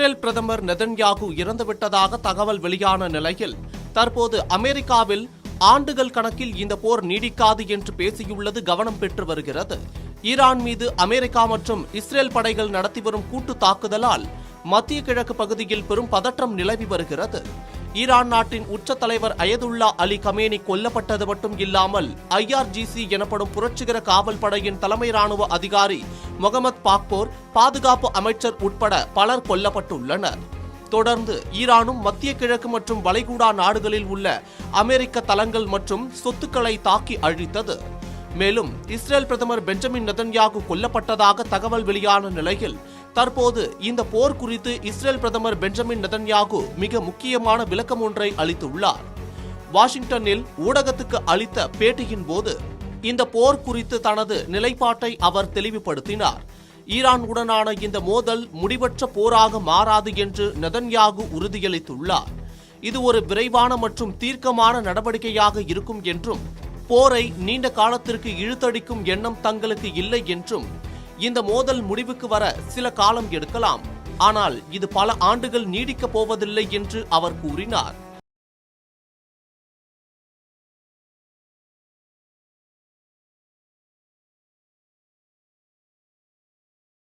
Israel பிரதமர் Netanyahu இறந்துவிட்டதாக தகவல் வெளியான நிலையில் தற்போது அமெரிக்காவில் ஆண்டுகள் கணக்கில் இந்த போர் நீடிக்காது என்று பேசியுள்ளது கவனம் பெற்று வருகிறது. ஈரான் மீது அமெரிக்கா மற்றும் இஸ்ரேல் படைகள் நடத்தி வரும் கூட்டு தாக்குதலால் மத்திய கிழக்கு பகுதியில் பெரும் பதற்றம் நிலவி வருகிறது. ஈரான் நாட்டின் உச்ச தலைவர் அயதுல்லா அலி கமேனி கொல்லப்பட்டது மட்டும் இல்லாமல் IRGC எனப்படும் புரட்சிகர காவல் படையின் தலைமை ராணுவ அதிகாரி முகமது பாக்போர், பாதுகாப்பு அமைச்சர் உட்பட பலர் கொல்லப்பட்டுள்ளனர். தொடர்ந்து ஈரானும் மத்திய கிழக்கு மற்றும் வளைகுடா நாடுகளில் உள்ள அமெரிக்க தளங்கள் மற்றும் சொத்துக்களை தாக்கி அழித்தது. மேலும் இஸ்ரேல் பிரதமர் பெஞ்சமின் நெதன்யாகு கொல்லப்பட்டதாக தகவல் வெளியான நிலையில் தற்போது இந்த போர் குறித்து இஸ்ரேல் பிரதமர் பெஞ்சமின் நெதன்யாகு மிக முக்கியமான விளக்கம் ஒன்றை அளித்துள்ளார். வாஷிங்டனில் ஊடகத்துக்கு அளித்த பேட்டியின் போது இந்த போர் குறித்து தனது நிலைப்பாட்டை அவர் தெளிவுபடுத்தினார். ஈரான் உடனான இந்த மோதல் முடிவற்ற போராக மாறாது என்று நெதன்யாகு உறுதியளித்துள்ளார். இது ஒரு விரைவான மற்றும் தீர்க்கமான நடவடிக்கையாக இருக்கும் என்றும், போரை நீண்ட காலத்திற்கு இழுத்தடிக்கும் எண்ணம் தங்களுக்கு இல்லை என்றும், இந்த மோதல் முடிவுக்கு வர சில காலம் எடுக்கலாம், ஆனால் இது பல ஆண்டுகள் நீடிக்கப் போவதில்லை என்று அவர் கூறினார்.